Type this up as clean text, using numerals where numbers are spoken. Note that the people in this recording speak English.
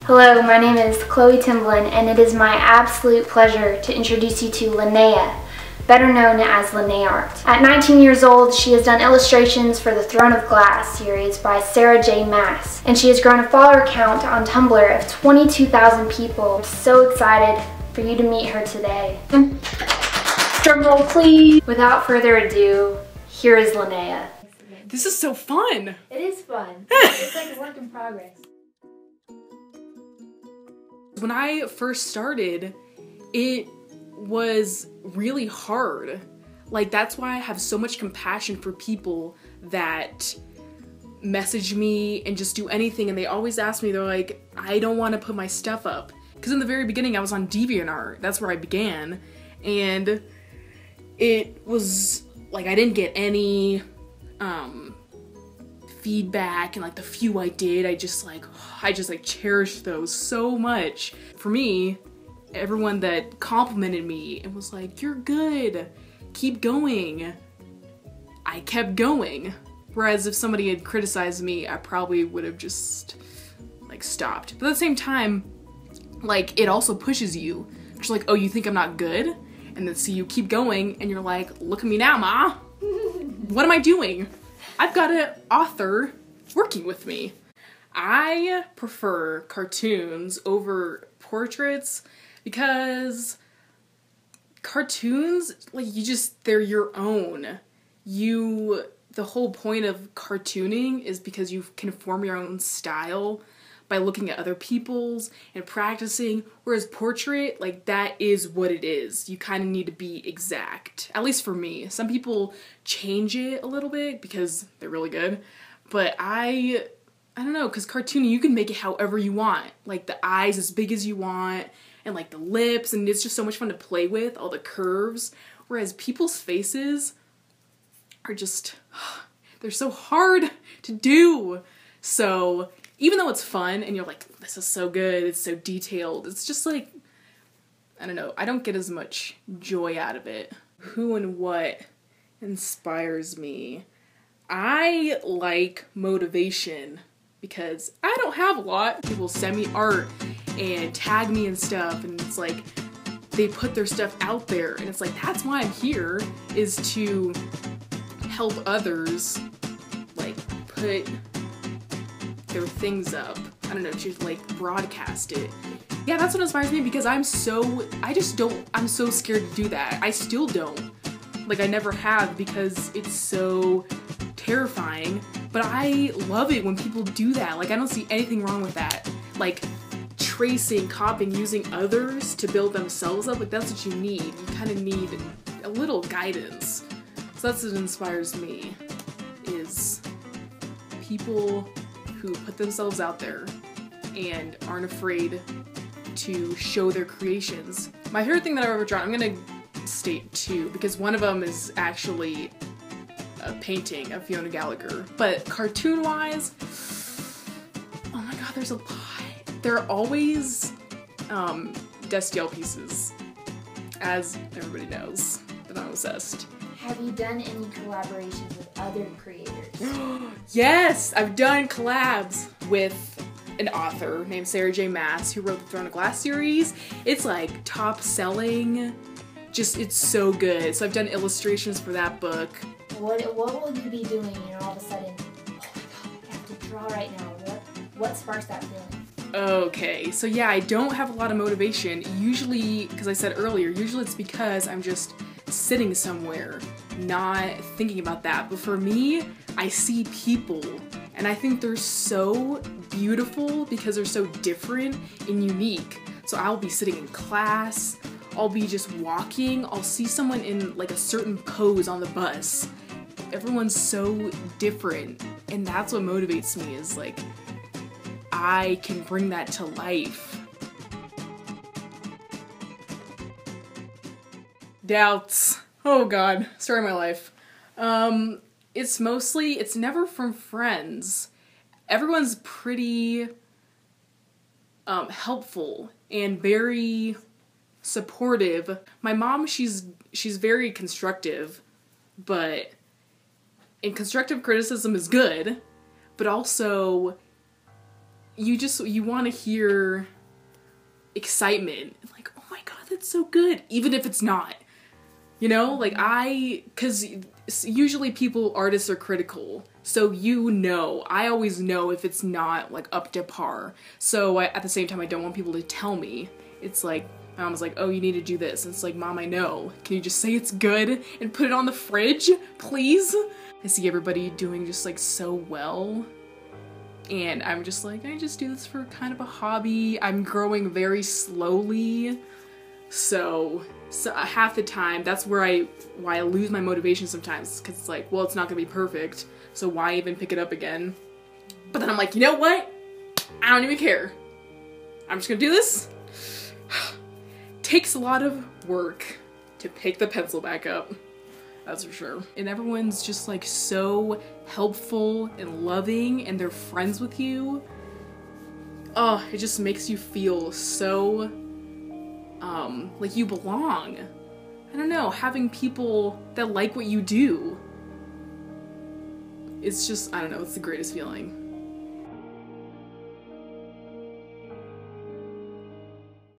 Hello, my name is Chloe Timblin, and it is my absolute pleasure to introduce you to Linnea, better known as Linneart. At 19 years old, she has done illustrations for the Throne of Glass series by Sarah J. Maas, and she has grown a follower count on Tumblr of 22,000 people. I'm so excited for you to meet her today. Drum roll, please. Without further ado, here is Linnea. This is so fun. It is fun. It's like a work in progress. When I first started, it was really hard. Like, that's why I have so much compassion for people that message me and just do anything, and they always ask me, they're like, I don't want to put my stuff up. Because in the very beginning I was on Linneart, that's where I began, and it was like I didn't get any feedback, and like the few I did, I just cherished those so much. For me, everyone that complimented me and was like, you're good, keep going, I kept going. Whereas if somebody had criticized me, I probably would have just like stopped. But at the same time, like, it also pushes you. It's like, oh, you think I'm not good? And then see you keep going and you're like, look at me now, ma. What am I doing? I've got an author working with me. I prefer cartoons over portraits because cartoons, like, they're your own. The whole point of cartooning is because you can form your own style by looking at other people's and practicing, whereas portrait, like, that is what it is. You kind of need to be exact, at least for me. Some people change it a little bit because they're really good, but I don't know, because cartooning, you can make it however you want, like the eyes as big as you want, and like the lips, and it's just so much fun to play with, all the curves, whereas people's faces are just, they're so hard to do. So even though it's fun and you're like, this is so good, it's so detailed, it's just like, I don't know, I don't get as much joy out of it. Who and what inspires me? I like motivation because I don't have a lot. People send me art and tag me and stuff, and it's like, they put their stuff out there, and it's like, that's why I'm here, is to help others, like, put their things up. I don't know, to like broadcast it. Yeah, that's what inspires me, because I'm so scared to do that. I still don't. Like, I never have, because it's so terrifying, but I love it when people do that. Like, I don't see anything wrong with that. Like, tracing, copying, using others to build themselves up, like, that's what you need. You kind of need a little guidance. So that's what inspires me, is people who put themselves out there and aren't afraid to show their creations. My favorite thing that I've ever drawn, I'm gonna state two, because one of them is actually a painting of Fiona Gallagher, but cartoon-wise, oh my god, there's a lot. They're always Destiel pieces, as everybody knows, but I'm obsessed. Have you done any collaborations with other creators? Yes! I've done collabs with an author named Sarah J. Maas, who wrote the Throne of Glass series. It's like top selling. Just, it's so good. So I've done illustrations for that book. What will you be doing, all of a sudden, oh my god, I have to draw right now? What sparks that feeling? Okay, so yeah, I don't have a lot of motivation. Usually, because I said earlier, usually it's because I'm just sitting somewhere, not thinking about that. But for me, I see people, and I think they're so beautiful because they're so different and unique. So I'll be sitting in class, I'll be just walking, I'll see someone in like a certain pose on the bus. Everyone's so different, and that's what motivates me, is like, I can bring that to life. Doubts. Oh god, story of my life. It's never from friends. Everyone's pretty helpful and very supportive. My mom, she's very constructive, and constructive criticism is good, but also you want to hear excitement. Like, oh my god, that's so good. Even if it's not. You know, like because usually artists are critical. So I always know if it's not like up to par. So at the same time, I don't want people to tell me. It's like, my mom's like, oh, you need to do this. And it's like, Mom, I know. Can you just say it's good and put it on the fridge, please? I see everybody doing just like so well. And I'm just like, I just do this for kind of a hobby. I'm growing very slowly. So half the time, that's why I lose my motivation sometimes. Because it's like, well, it's not gonna be perfect. So why even pick it up again? But then I'm like, you know what? I don't even care. I'm just gonna do this. Takes a lot of work to pick the pencil back up. That's for sure. And everyone's just like so helpful and loving and they're friends with you. Oh, it just makes you feel so, like you belong. I don't know, having people that like what you do. It's just, I don't know, it's the greatest feeling.